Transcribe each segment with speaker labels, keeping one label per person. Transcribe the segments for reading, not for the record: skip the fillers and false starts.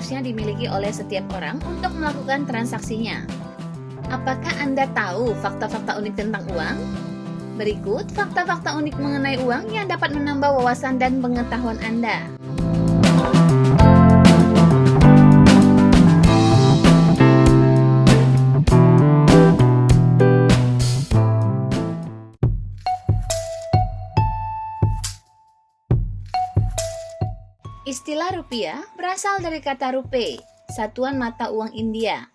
Speaker 1: seharusnya dimiliki oleh setiap orang untuk melakukan transaksinya. Apakah Anda tahu fakta-fakta unik tentang uang? Berikut fakta-fakta unik mengenai uang yang dapat menambah wawasan dan pengetahuan Anda. Istilah rupiah berasal dari kata rupee, satuan mata uang India.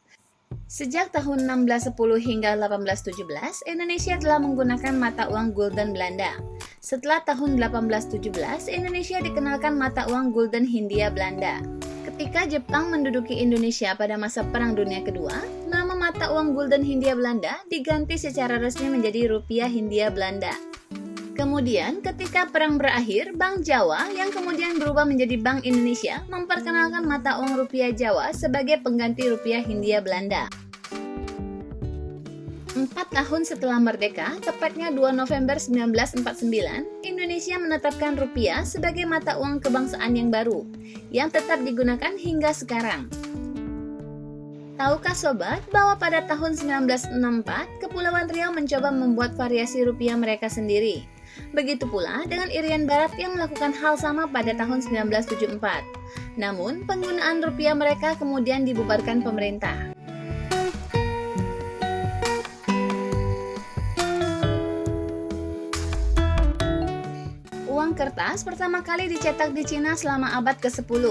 Speaker 1: Sejak tahun 1610 hingga 1817, Indonesia telah menggunakan mata uang gulden Belanda. Setelah tahun 1817, Indonesia dikenalkan mata uang gulden Hindia Belanda. Ketika Jepang menduduki Indonesia pada masa Perang Dunia Kedua, nama mata uang gulden Hindia Belanda diganti secara resmi menjadi rupiah Hindia Belanda. Kemudian, ketika perang berakhir, Bank Jawa yang kemudian berubah menjadi Bank Indonesia memperkenalkan mata uang rupiah Jawa sebagai pengganti rupiah Hindia Belanda. 4 tahun setelah merdeka, tepatnya 2 November 1949, Indonesia menetapkan rupiah sebagai mata uang kebangsaan yang baru, yang tetap digunakan hingga sekarang. Tahukah sobat bahwa pada tahun 1964, Kepulauan Riau mencoba membuat variasi rupiah mereka sendiri. Begitu pula dengan Irian Barat yang melakukan hal sama pada tahun 1974. Namun, penggunaan rupiah mereka kemudian dibubarkan pemerintah. Uang kertas pertama kali dicetak di Cina selama abad ke-10.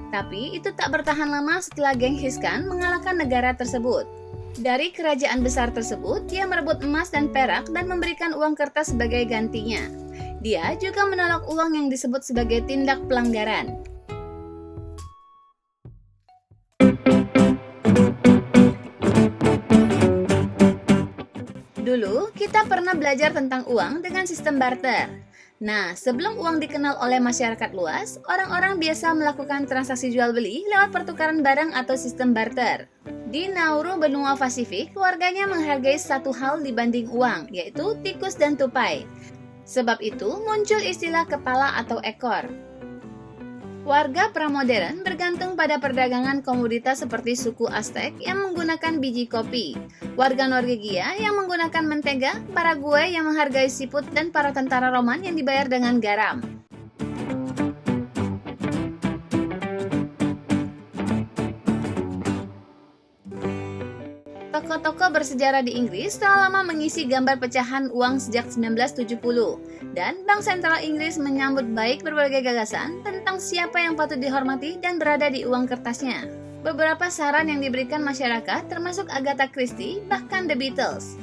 Speaker 1: Tapi itu tak bertahan lama setelah Genghis Khan mengalahkan negara tersebut. Dari kerajaan besar tersebut, dia merebut emas dan perak dan memberikan uang kertas sebagai gantinya. Dia juga menolak uang yang disebut sebagai tindak pelanggaran. Dulu, kita pernah belajar tentang uang dengan sistem barter. Nah, sebelum uang dikenal oleh masyarakat luas, orang-orang biasa melakukan transaksi jual-beli lewat pertukaran barang atau sistem barter. Di Nauru, benua Pasifik, warganya menghargai satu hal dibanding uang, yaitu tikus dan tupai. Sebab itu, muncul istilah kepala atau ekor. Warga pramodern bergantung pada perdagangan komoditas seperti suku Aztec yang menggunakan biji kopi, warga Norwegia yang menggunakan mentega, Paraguay yang menghargai siput, dan para tentara Roman yang dibayar dengan garam. Toko-toko bersejarah di Inggris telah lama mengisi gambar pecahan uang sejak 1970, dan Bank Sentral Inggris menyambut baik berbagai gagasan tentang siapa yang patut dihormati dan berada di uang kertasnya. Beberapa saran yang diberikan masyarakat termasuk Agatha Christie, bahkan The Beatles.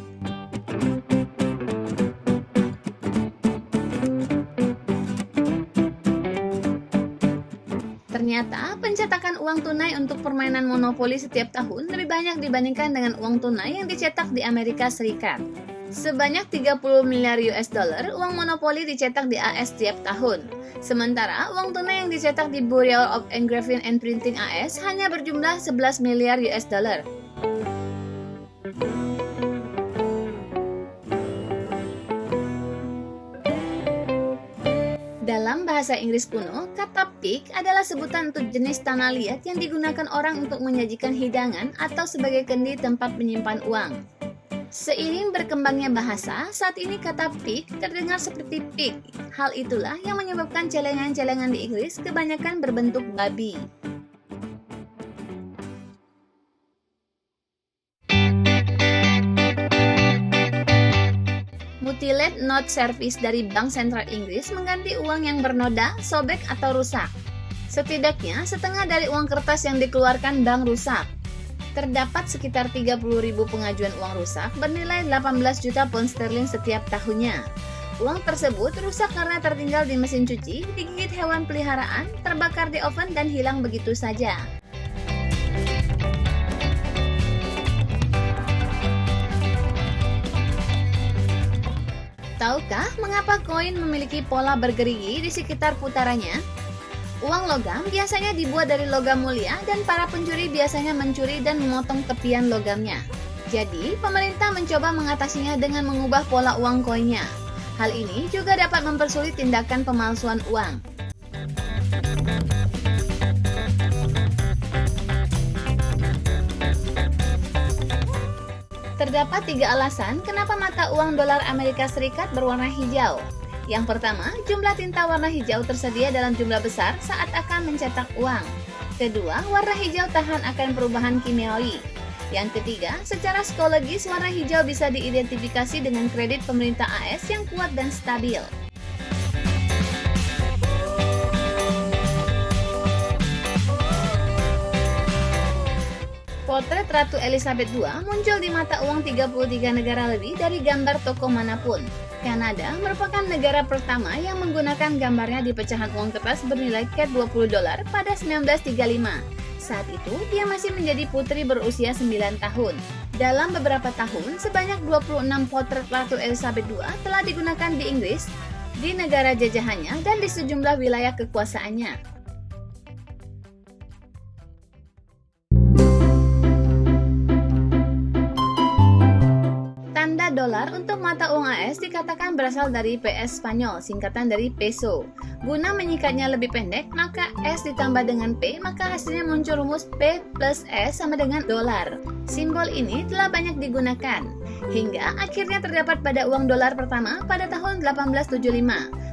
Speaker 1: Ternyata, pencetakan uang tunai untuk permainan monopoli setiap tahun lebih banyak dibandingkan dengan uang tunai yang dicetak di Amerika Serikat. Sebanyak 30 miliar US dollar uang monopoli dicetak di AS setiap tahun. Sementara, uang tunai yang dicetak di Bureau of Engraving and Printing AS hanya berjumlah 11 miliar US dollar. Dalam bahasa Inggris kuno, kata pig adalah sebutan untuk jenis tanah liat yang digunakan orang untuk menyajikan hidangan atau sebagai kendi tempat menyimpan uang. Seiring berkembangnya bahasa, saat ini kata pig terdengar seperti pig. Hal itulah yang menyebabkan celengan-celengan di Inggris kebanyakan berbentuk babi. Mutilate Note Service dari Bank Sentral Inggris mengganti uang yang bernoda, sobek, atau rusak. Setidaknya setengah dari uang kertas yang dikeluarkan bank rusak. Terdapat sekitar 30.000 pengajuan uang rusak bernilai 18 juta pound sterling setiap tahunnya. Uang tersebut rusak karena tertinggal di mesin cuci, digigit hewan peliharaan, terbakar di oven, dan hilang begitu saja. Tahukah mengapa koin memiliki pola bergerigi di sekitar putarannya? Uang logam biasanya dibuat dari logam mulia dan para pencuri biasanya mencuri dan memotong tepian logamnya. Jadi, pemerintah mencoba mengatasinya dengan mengubah pola uang koinnya. Hal ini juga dapat mempersulit tindakan pemalsuan uang. Terdapat 3 alasan kenapa mata uang dolar Amerika Serikat berwarna hijau. Yang pertama, jumlah tinta warna hijau tersedia dalam jumlah besar saat akan mencetak uang. Kedua, warna hijau tahan akan perubahan kimiawi. Yang ketiga, secara psikologis warna hijau bisa diidentifikasi dengan kredit pemerintah AS yang kuat dan stabil. Potret Ratu Elizabeth II muncul di mata uang 33 negara lebih dari gambar tokoh manapun. Kanada merupakan negara pertama yang menggunakan gambarnya di pecahan uang kertas bernilai CAD $20 pada 1935. Saat itu, dia masih menjadi putri berusia 9 tahun. Dalam beberapa tahun, sebanyak 26 potret Ratu Elizabeth II telah digunakan di Inggris, di negara jajahannya, dan di sejumlah wilayah kekuasaannya. Tanda dolar untuk mata uang AS dikatakan berasal dari PS Spanyol, singkatan dari peso. Guna menyingkatnya lebih pendek, maka S ditambah dengan P, maka hasilnya muncul rumus P plus S sama dengan dolar. Simbol ini telah banyak digunakan, hingga akhirnya terdapat pada uang dolar pertama pada tahun 1875.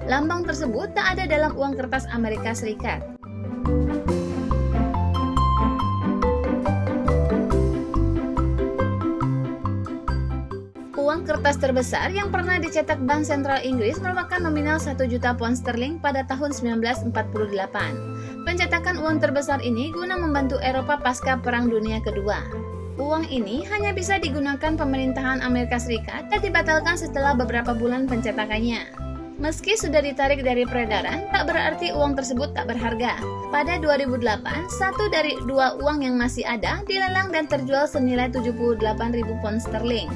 Speaker 1: Lambang tersebut tak ada dalam uang kertas Amerika Serikat. Uang kertas terbesar yang pernah dicetak Bank Sentral Inggris merupakan nominal 1 juta pound sterling pada tahun 1948. Pencetakan uang terbesar ini guna membantu Eropa pasca Perang Dunia Kedua. Uang ini hanya bisa digunakan pemerintahan Amerika Serikat dan dibatalkan setelah beberapa bulan pencetakannya. Meski sudah ditarik dari peredaran, tak berarti uang tersebut tak berharga. Pada 2008, satu dari 2 uang yang masih ada dilelang dan terjual senilai 78.000 pound sterling.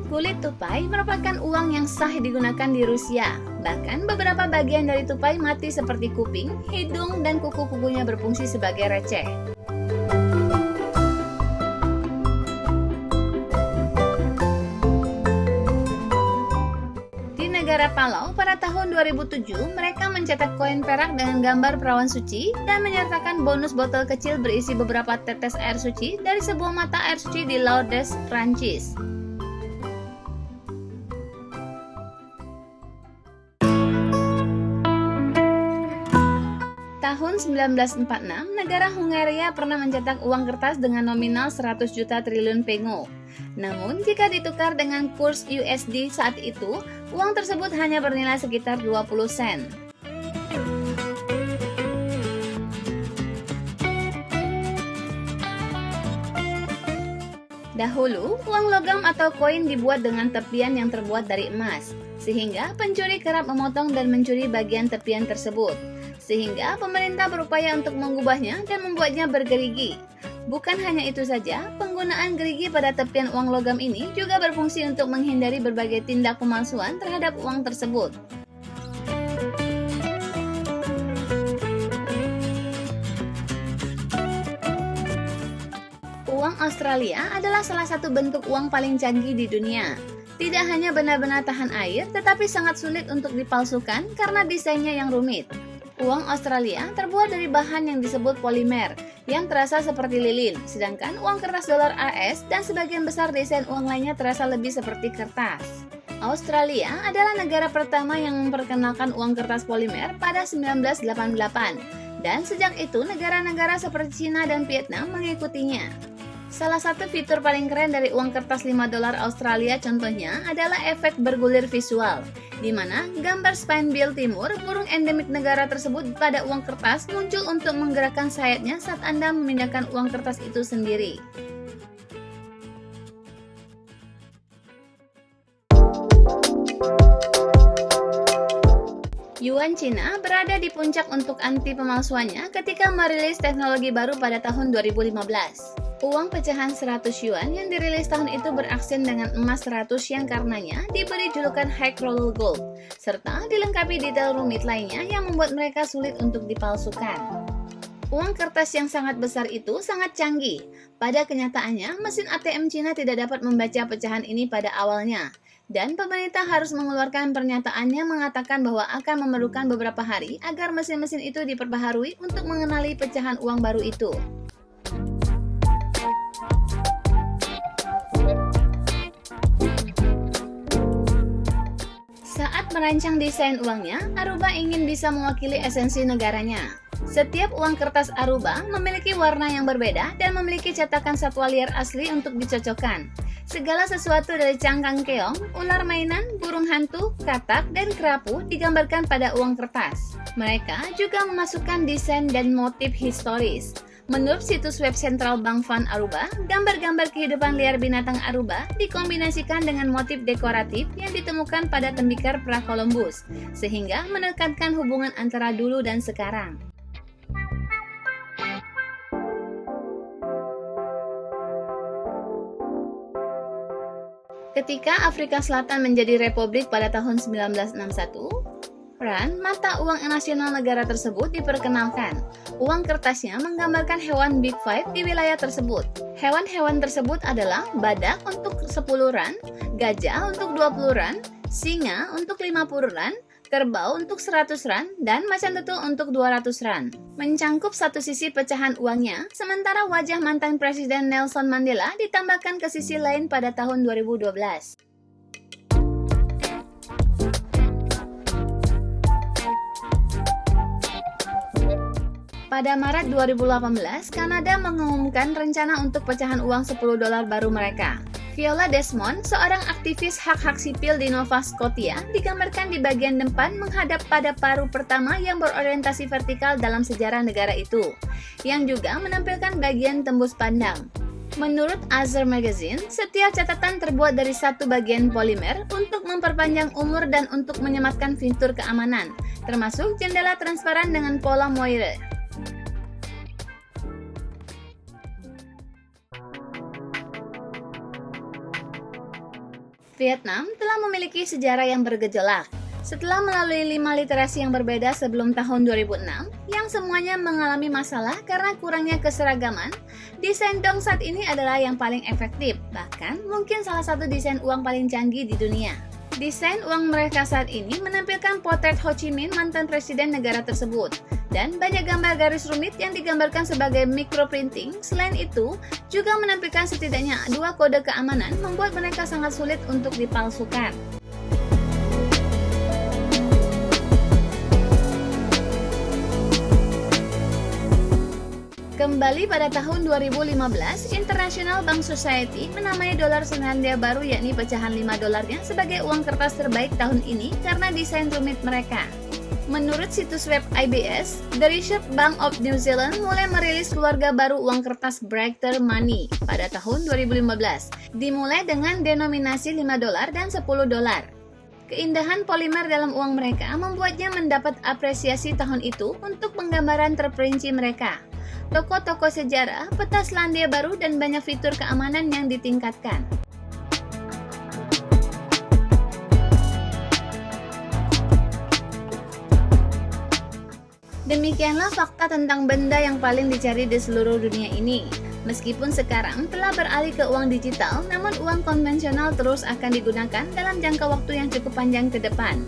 Speaker 1: Kulit tupai merupakan uang yang sah digunakan di Rusia. Bahkan beberapa bagian dari tupai mati seperti kuping, hidung, dan kuku-kukunya berfungsi sebagai receh. Di negara Palau pada tahun 2007, mereka mencetak koin perak dengan gambar perawan suci dan menyertakan bonus botol kecil berisi beberapa tetes air suci dari sebuah mata air suci di Lourdes, Prancis. Tahun 1946, negara Hungaria pernah mencetak uang kertas dengan nominal 100 juta triliun pengo. Namun, jika ditukar dengan kurs USD saat itu, uang tersebut hanya bernilai sekitar 20 sen. Dahulu, uang logam atau koin dibuat dengan tepian yang terbuat dari emas, sehingga pencuri kerap memotong dan mencuri bagian tepian tersebut. Sehingga pemerintah berupaya untuk mengubahnya dan membuatnya bergerigi. Bukan hanya itu saja, penggunaan gerigi pada tepian uang logam ini juga berfungsi untuk menghindari berbagai tindak pemalsuan terhadap uang tersebut. Uang Australia adalah salah satu bentuk uang paling canggih di dunia. Tidak hanya benar-benar tahan air, tetapi sangat sulit untuk dipalsukan karena desainnya yang rumit. Uang Australia terbuat dari bahan yang disebut polimer, yang terasa seperti lilin, sedangkan uang kertas dolar AS dan sebagian besar desain uang lainnya terasa lebih seperti kertas. Australia adalah negara pertama yang memperkenalkan uang kertas polimer pada 1988, dan sejak itu negara-negara seperti China dan Vietnam mengikutinya. Salah satu fitur paling keren dari uang kertas 5 dolar Australia contohnya adalah efek bergulir visual, di mana gambar spinebill timur, burung endemik negara tersebut pada uang kertas muncul untuk menggerakkan sayapnya saat Anda memindahkan uang kertas itu sendiri. Yuan Cina berada di puncak untuk anti pemalsuannya ketika merilis teknologi baru pada tahun 2015. Uang pecahan 100 yuan yang dirilis tahun itu beraksen dengan emas 100 yang karenanya diberi julukan High Roller Gold, serta dilengkapi detail rumit lainnya yang membuat mereka sulit untuk dipalsukan. Uang kertas yang sangat besar itu sangat canggih. Pada kenyataannya, mesin ATM Cina tidak dapat membaca pecahan ini pada awalnya. Dan pemerintah harus mengeluarkan pernyataannya mengatakan bahwa akan memerlukan beberapa hari agar mesin-mesin itu diperbaharui untuk mengenali pecahan uang baru itu. Saat merancang desain uangnya, Aruba ingin bisa mewakili esensi negaranya. Setiap uang kertas Aruba memiliki warna yang berbeda dan memiliki cetakan satwa liar asli untuk dicocokkan. Segala sesuatu dari cangkang keong, ular mainan, burung hantu, katak, dan kerapu digambarkan pada uang kertas. Mereka juga memasukkan desain dan motif historis. Menurut situs web Central Bank Fund Aruba, gambar-gambar kehidupan liar binatang Aruba dikombinasikan dengan motif dekoratif yang ditemukan pada tembikar pra-Columbus, sehingga menekankan hubungan antara dulu dan sekarang. Ketika Afrika Selatan menjadi republik pada tahun 1961, peran mata uang nasional negara tersebut diperkenalkan. Uang kertasnya menggambarkan hewan Big Five di wilayah tersebut. Hewan-hewan tersebut adalah badak untuk 10 ran, gajah untuk 20 ran, singa untuk 50 ran, kerbau untuk 100 ran, dan macan tutul untuk 200 ran. Mencangkup satu sisi pecahan uangnya, sementara wajah mantan Presiden Nelson Mandela ditambahkan ke sisi lain pada tahun 2012. Pada Maret 2018, Kanada mengumumkan rencana untuk pecahan uang $10 baru mereka. Viola Desmond, seorang aktivis hak-hak sipil di Nova Scotia, digambarkan di bagian depan menghadap pada paru pertama yang berorientasi vertikal dalam sejarah negara itu, yang juga menampilkan bagian tembus pandang. Menurut Azer Magazine, setiap catatan terbuat dari satu bagian polimer untuk memperpanjang umur dan untuk menyematkan fitur keamanan, termasuk jendela transparan dengan pola Moire. Vietnam telah memiliki sejarah yang bergejolak. Setelah melalui 5 literasi yang berbeda sebelum tahun 2006, yang semuanya mengalami masalah karena kurangnya keseragaman, desain dong saat ini adalah yang paling efektif, bahkan mungkin salah satu desain uang paling canggih di dunia. Desain uang mereka saat ini menampilkan potret Ho Chi Minh, mantan presiden negara tersebut, dan banyak gambar garis rumit yang digambarkan sebagai microprinting. Selain itu, juga menampilkan setidaknya 2 kode keamanan membuat mereka sangat sulit untuk dipalsukan. Kembali pada tahun 2015, International Bank Society menamai dolar Selandia Baru yakni pecahan $5-nya sebagai uang kertas terbaik tahun ini karena desain rumit mereka. Menurut situs web IBS, The Reserve Bank of New Zealand mulai merilis keluarga baru uang kertas Brighter Money pada tahun 2015, dimulai dengan denominasi $5 dan $10. Keindahan polimer dalam uang mereka membuatnya mendapat apresiasi tahun itu untuk penggambaran terperinci mereka. Toko-toko sejarah, peta Selandia Baru, dan banyak fitur keamanan yang ditingkatkan. Demikianlah fakta tentang benda yang paling dicari di seluruh dunia ini. Meskipun sekarang telah beralih ke uang digital, namun uang konvensional terus akan digunakan dalam jangka waktu yang cukup panjang ke depan.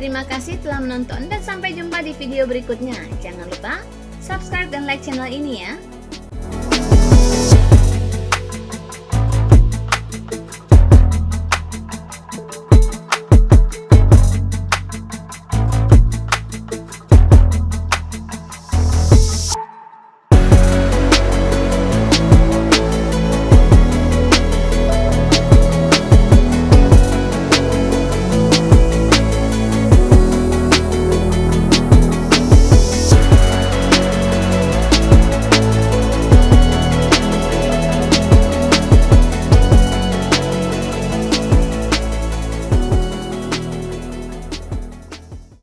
Speaker 1: Terima kasih telah menonton dan sampai jumpa di video berikutnya. Jangan lupa subscribe dan like channel ini ya.